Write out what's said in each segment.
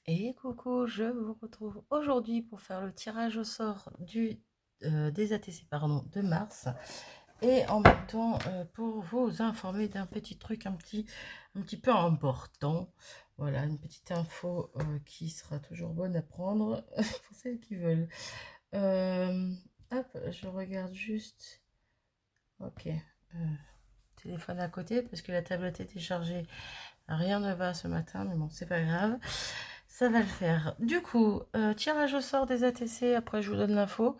Et coucou, je vous retrouve aujourd'hui pour faire le tirage au sort des ATC pardon, de mars et en même temps pour vous informer d'un petit truc un petit peu important. Voilà, une petite info qui sera toujours bonne à prendre pour celles qui veulent. Euh, Hop, je regarde juste. Ok, téléphone à côté parce que la tablette était chargée. Rien ne va ce matin, mais bon, c'est pas grave. Ça va le faire. Du coup, tirage au sort des ATC, après je vous donne l'info.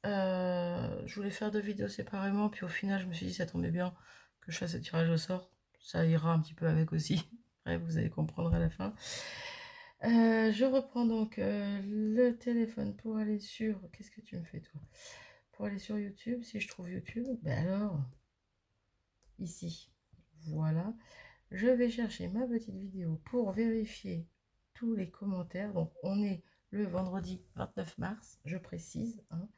Je voulais faire deux vidéos séparément, puis au final, je me suis dit, ça tombait bien que je fasse le tirage au sort. Ça ira un petit peu avec aussi. Bref, vous allez comprendre à la fin. Je reprends donc le téléphone pour aller sur... Qu'est-ce que tu me fais, toi? Pour aller sur YouTube, si je trouve YouTube, ben alors, ici. Voilà. Je vais chercher ma petite vidéo pour vérifier tous les commentaires. Donc, on est le vendredi 29 mars, je précise, hein.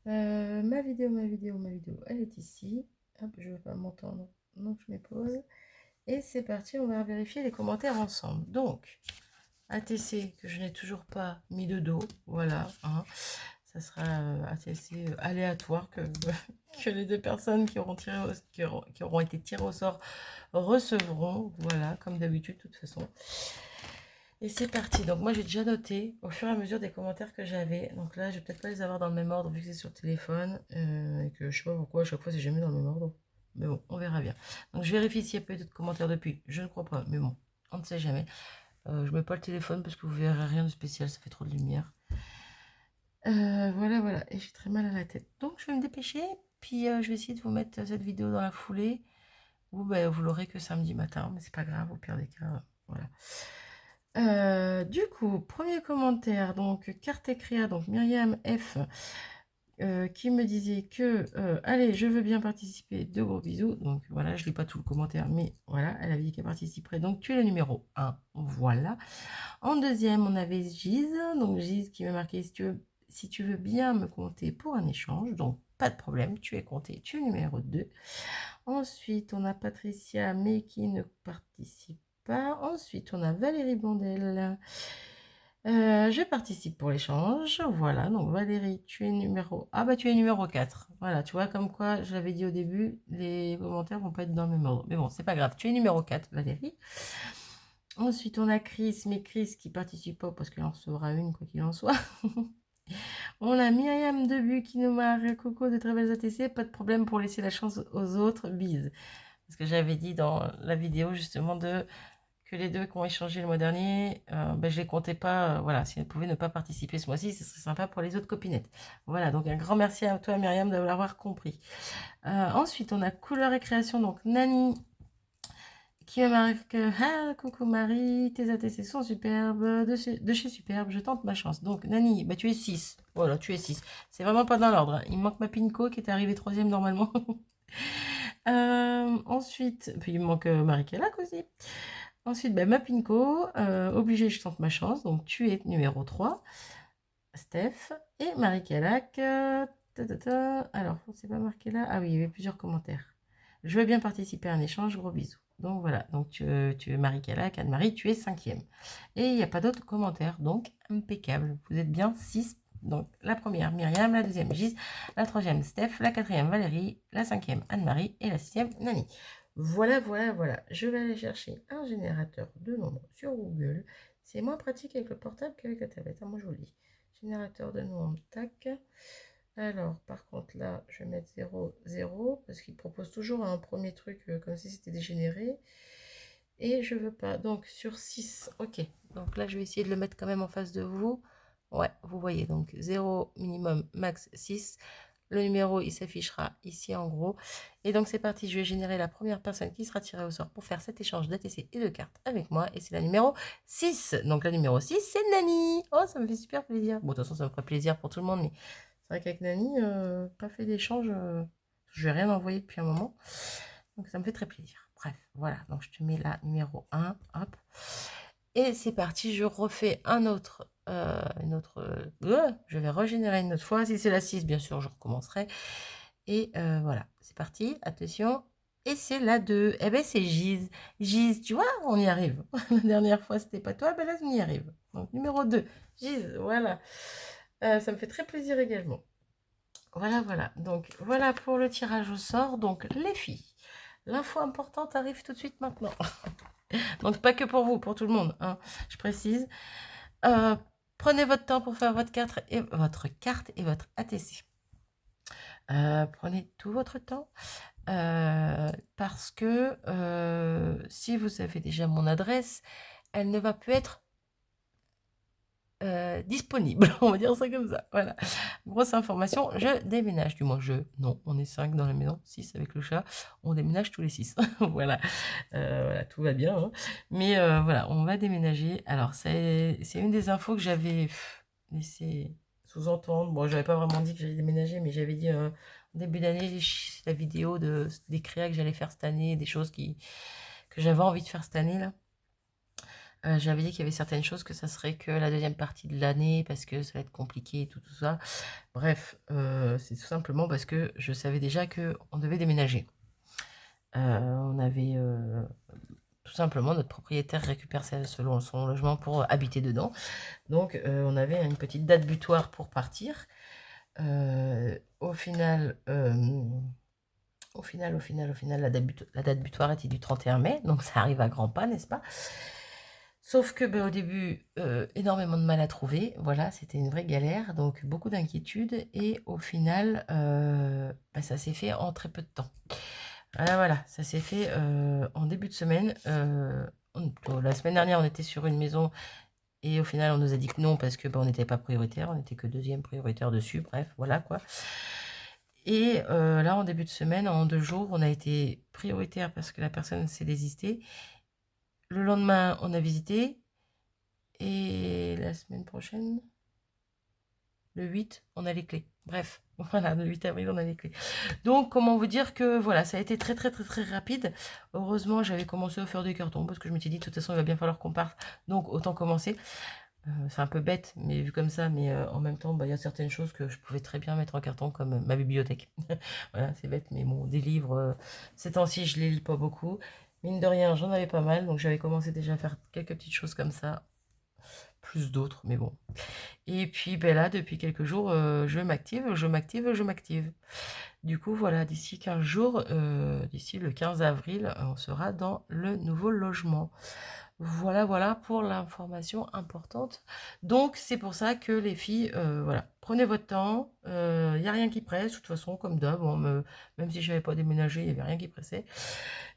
Ma vidéo, elle est ici. Hop, je ne veux pas m'entendre, donc je mets pause. Et c'est parti, on va vérifier les commentaires ensemble. Donc, ATC, que je n'ai toujours pas mis de dos, voilà, hein. Ça sera ATC aléatoire que les deux personnes qui auront été tirées au sort recevront, voilà, comme d'habitude, de toute façon. Et c'est parti. Donc moi, j'ai déjà noté au fur et à mesure des commentaires que j'avais. Donc là, je vais peut-être pas les avoir dans le même ordre vu que c'est sur le téléphone et que je sais pas pourquoi à chaque fois c'est jamais dans le même ordre. Mais bon, on verra bien. Donc je vérifie s'il n'y a pas eu d'autres commentaires depuis. Je ne crois pas, mais bon, on ne sait jamais. Je mets pas le téléphone parce que vous verrez rien de spécial, ça fait trop de lumière. Voilà, voilà. Et j'ai très mal à la tête. Donc je vais me dépêcher. Puis je vais essayer de vous mettre cette vidéo dans la foulée. Ou ben, vous l'aurez que samedi matin, mais c'est pas grave, au pire des cas, voilà. Du coup, premier commentaire, donc carte créa, donc Myriam F, qui me disait que, allez, je veux bien participer, de gros bisous. Donc voilà, je lis pas tout le commentaire, mais voilà, elle avait dit qu'elle participerait. Donc tu es le numéro 1, voilà. En deuxième, on avait Gise, donc Gise qui m'a marqué si tu veux bien me compter pour un échange, donc pas de problème, tu es compté, tu es numéro 2. Ensuite, on a Patricia, mais qui ne participe pas. Ensuite, on a Valérie Blondel. Je participe pour l'échange. Voilà, donc Valérie, tu es numéro... Ah bah tu es numéro 4. Voilà, tu vois, comme quoi, je l'avais dit au début, les commentaires vont pas être dans le même ordre. Mais bon, c'est pas grave, tu es numéro 4, Valérie. Ensuite, on a Chris, mais Chris qui participe pas parce qu'il en recevra une, quoi qu'il en soit. On a Myriam Debu qui nous marque coucou de très belles ATC, pas de problème pour laisser la chance aux autres, bise. Parce que j'avais dit dans la vidéo justement que les deux qui ont échangé le mois dernier, ben, je les comptais pas, voilà, si elles pouvaient ne pas participer ce mois-ci, ce serait sympa pour les autres copinettes. Voilà, donc un grand merci à toi Myriam d'avoir compris. Ensuite, on a Couleur et Création, donc Nani qui me marque ah, coucou Marie, tes ATC sont superbes, de chez Superbe, je tente ma chance. Donc Nani, bah, tu es 6. Voilà, tu es 6. C'est vraiment pas dans l'ordre, hein. Il me manque ma Pinko qui était arrivée troisième normalement. Ensuite, puis il me manque Marie-Kélac aussi. Ensuite, ben, ma Pinko, obligée, je tente ma chance. Donc tu es numéro 3. Steph et Marie-Kélac. Alors, c'est pas marqué là. Ah oui, il y avait plusieurs commentaires. Je veux bien participer à un échange, gros bisous. Donc voilà, donc tu es Marie-Kélac, Anne-Marie, tu es cinquième. Et il n'y a pas d'autres commentaires, donc impeccable. Vous êtes bien 6. Donc la première, Myriam, la deuxième, Gise, la troisième, Steph, la quatrième, Valérie, la cinquième, Anne-Marie et la sixième, Nani. Voilà, voilà, voilà. Je vais aller chercher un générateur de nombres sur Google. C'est moins pratique avec le portable qu'avec la tablette, hein, moi je vous le dis. Générateur de nombres, tac. Alors, par contre, là, je vais mettre 0, 0, parce qu'il propose toujours un premier truc comme si c'était dégénéré. Et je veux pas. Donc, sur 6, ok. Donc là, je vais essayer de le mettre quand même en face de vous. Ouais, vous voyez, donc 0, minimum, max 6. Le numéro, il s'affichera ici en gros. Et donc, c'est parti. Je vais générer la première personne qui sera tirée au sort pour faire cet échange d'ATC et de cartes avec moi. Et c'est la numéro 6. Donc, la numéro 6, c'est Nani. Oh, ça me fait super plaisir. Bon, de toute façon, ça me ferait plaisir pour tout le monde. Mais c'est vrai qu'avec Nani, pas fait d'échange. Je n'ai rien envoyé depuis un moment. Donc, ça me fait très plaisir. Bref, voilà. Donc, je te mets la numéro 1. Hop. Et c'est parti. Je refais je vais régénérer une autre fois. Si c'est la 6, bien sûr, je recommencerai. Et voilà, c'est parti. Attention. Et c'est la 2. Eh ben c'est Gise. Gise, tu vois, on y arrive. La dernière fois, c'était pas toi, ben là, on y arrive. Donc, numéro 2, Gise, voilà. Ça me fait très plaisir également. Voilà, voilà. Donc, voilà pour le tirage au sort. Donc, les filles, l'info importante arrive tout de suite maintenant. Donc, pas que pour vous, pour tout le monde, hein, je précise. Prenez votre temps pour faire votre carte et votre ATC. Prenez tout votre temps. Parce que si vous avez déjà mon adresse, elle ne va plus être disponible, on va dire ça comme ça, voilà. Grosse information, je déménage, du moins non, on est 5 dans la maison, 6 avec le chat, on déménage tous les 6, voilà. Voilà, tout va bien, hein. Mais voilà, on va déménager. Alors, c'est une des infos que j'avais laissé sous-entendre. Bon, j'avais pas vraiment dit que j'allais déménager, mais j'avais dit en début d'année, la vidéo des créas que j'allais faire cette année, des choses que j'avais envie de faire cette année, là. J'avais dit qu'il y avait certaines choses que ça serait que la deuxième partie de l'année, parce que ça va être compliqué et tout ça. Bref, c'est tout simplement parce que je savais déjà qu'on devait déménager. On avait tout simplement, notre propriétaire récupère selon son logement pour habiter dedans. Donc, on avait une petite date butoir pour partir. Au final, la date butoir était du 31 mai, donc ça arrive à grands pas, n'est-ce pas? Sauf que au début, énormément de mal à trouver, voilà, c'était une vraie galère, donc beaucoup d'inquiétudes, et au final, ça s'est fait en très peu de temps. Voilà, ça s'est fait en début de semaine. La semaine dernière, on était sur une maison, et au final, on nous a dit que non, parce que on n'était pas prioritaire, on n'était que deuxième prioritaire dessus, bref, voilà quoi. Et là, en début de semaine, en 2 jours, on a été prioritaire parce que la personne s'est désistée. Le lendemain, on a visité. Et la semaine prochaine, le 8, on a les clés. Bref, voilà, le 8 avril, on a les clés. Donc, comment vous dire que, voilà, ça a été très, très, très, très rapide. Heureusement, j'avais commencé à faire des cartons parce que je m'étais dit, de toute façon, il va bien falloir qu'on parte. Donc, autant commencer. C'est un peu bête, mais vu comme ça, mais en même temps, il y a certaines choses que je pouvais très bien mettre en carton, comme ma bibliothèque. Voilà, c'est bête, mais bon, des livres, ces temps-ci, je les lis pas beaucoup. Mine de rien, j'en avais pas mal, donc j'avais commencé déjà à faire quelques petites choses comme ça, plus d'autres, mais bon. Et puis là, depuis quelques jours, je m'active. Du coup, voilà, d'ici 15 jours, d'ici le 15 avril, on sera dans le nouveau logement. Voilà, voilà pour l'information importante. Donc, c'est pour ça que les filles, voilà, prenez votre temps. Il n'y a rien qui presse, de toute façon, comme d'hab. Même si je n'avais pas déménagé, il n'y avait rien qui pressait.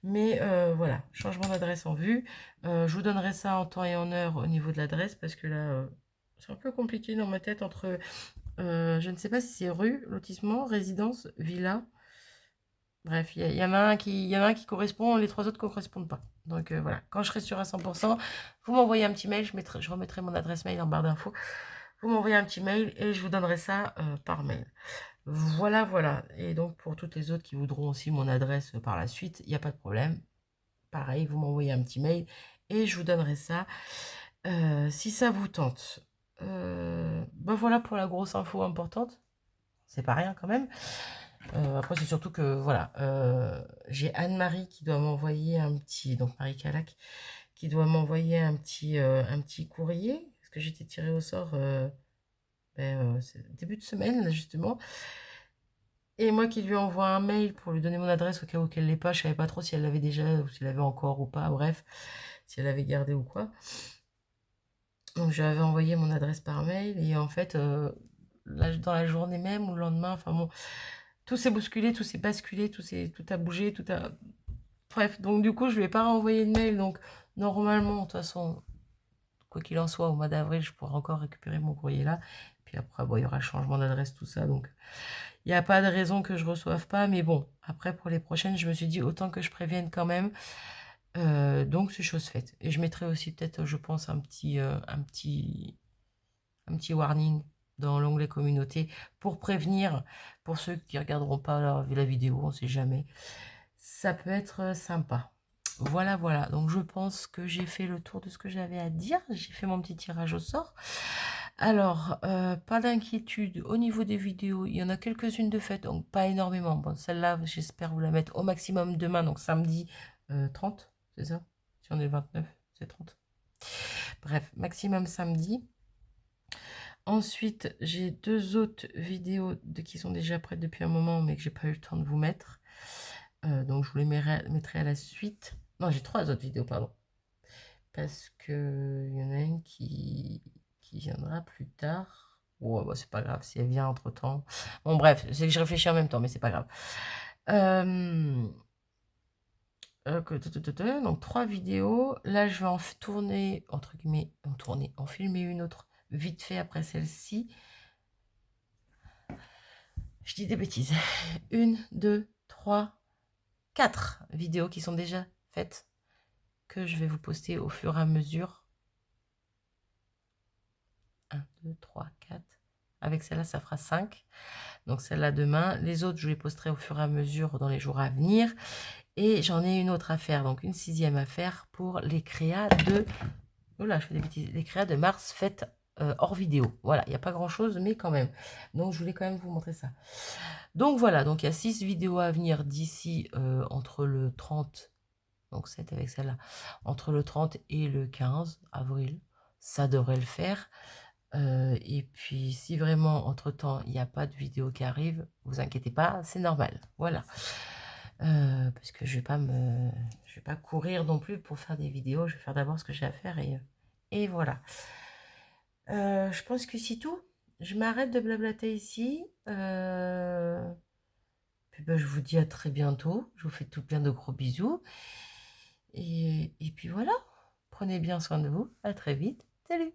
Mais voilà, changement d'adresse en vue. Je vous donnerai ça en temps et en heure au niveau de l'adresse, parce que là, c'est un peu compliqué dans ma tête entre, je ne sais pas si c'est rue, lotissement, résidence, villa. Bref, il y en a un qui correspond, les 3 autres ne correspondent pas. Donc voilà, quand je serai sûre à 100%, vous m'envoyez un petit mail, je remettrai mon adresse mail en barre d'infos. Vous m'envoyez un petit mail et je vous donnerai ça par mail. Voilà, voilà. Et donc pour toutes les autres qui voudront aussi mon adresse par la suite, il n'y a pas de problème. Pareil, vous m'envoyez un petit mail et je vous donnerai ça si ça vous tente. Voilà pour la grosse info importante. C'est pas rien quand même. Après, c'est surtout que, voilà, j'ai Anne-Marie qui doit m'envoyer un petit, donc Marie Calac, qui doit m'envoyer un petit courrier, parce que j'étais tirée au sort début de semaine, là, justement. Et moi qui lui envoie un mail pour lui donner mon adresse au cas où qu'elle l'ait pas, je savais pas trop si elle l'avait déjà, ou si elle l'avait encore ou pas, bref, si elle l'avait gardé ou quoi. Donc, je lui avais envoyé mon adresse par mail, et en fait, dans la journée même ou le lendemain, enfin bon, tout s'est bousculé, tout s'est basculé, tout a bougé, tout a... Bref, donc du coup, je lui ai pas renvoyé de mail, donc normalement, de toute façon, quoi qu'il en soit, au mois d'avril, je pourrai encore récupérer mon courrier là. Puis après, bon, il y aura le changement d'adresse, tout ça, donc il n'y a pas de raison que je reçoive pas, mais bon, après, pour les prochaines, je me suis dit, autant que je prévienne quand même. Donc, c'est chose faite. Et je mettrai aussi peut-être, je pense, un petit warning dans l'onglet communauté pour prévenir, pour ceux qui regarderont pas la vidéo, on sait jamais. Ça peut être sympa. Voilà, voilà. Donc je pense que j'ai fait le tour de ce que j'avais à dire. J'ai fait mon petit tirage au sort. Alors, pas d'inquiétude au niveau des vidéos. Il y en a quelques-unes de faites, donc pas énormément. Bon, celle-là, j'espère vous la mettre au maximum demain, donc samedi 30, c'est ça? Si on est le 29, c'est 30. Bref, maximum samedi. Ensuite, j'ai 2 autres vidéos qui sont déjà prêtes depuis un moment, mais que j'ai pas eu le temps de vous mettre. Donc, je vous les mettrai à la suite. Non, j'ai 3 autres vidéos, pardon. Parce que il y en a une qui viendra plus tard. Ouais, bah, c'est pas grave si elle vient entre-temps. Bon, bref, c'est que je réfléchis en même temps, mais c'est pas grave. Donc, 3 vidéos. Là, je vais en tourner, entre guillemets, en filmer une autre vite fait après celle-ci. Je dis des bêtises. 1, 2, 3, 4 vidéos qui sont déjà faites que je vais vous poster au fur et à mesure. 1, 2, 3, 4. Avec celle-là, ça fera 5. Donc celle-là demain. Les autres, je les posterai au fur et à mesure dans les jours à venir. Et j'en ai une autre à faire, donc une 6e à faire pour les créas de... Oh là, je fais des bêtises. Les créas de mars faites hors vidéo. Voilà, il n'y a pas grand-chose, mais quand même. Donc je voulais quand même vous montrer ça. Donc voilà, donc il y a 6 vidéos à venir d'ici entre le 30, donc 7 avec celle-là, entre le 30 et le 15 avril. Ça devrait le faire. Et puis, si vraiment, entre-temps, il n'y a pas de vidéo qui arrive, vous inquiétez pas, c'est normal. Voilà. Parce que je vais pas courir non plus pour faire des vidéos. Je vais faire d'abord ce que j'ai à faire et voilà. Je pense que c'est tout. Je m'arrête de blablater ici. Puis ben, je vous dis à très bientôt. Je vous fais tout plein de gros bisous. Et puis voilà. Prenez bien soin de vous. À très vite. Salut!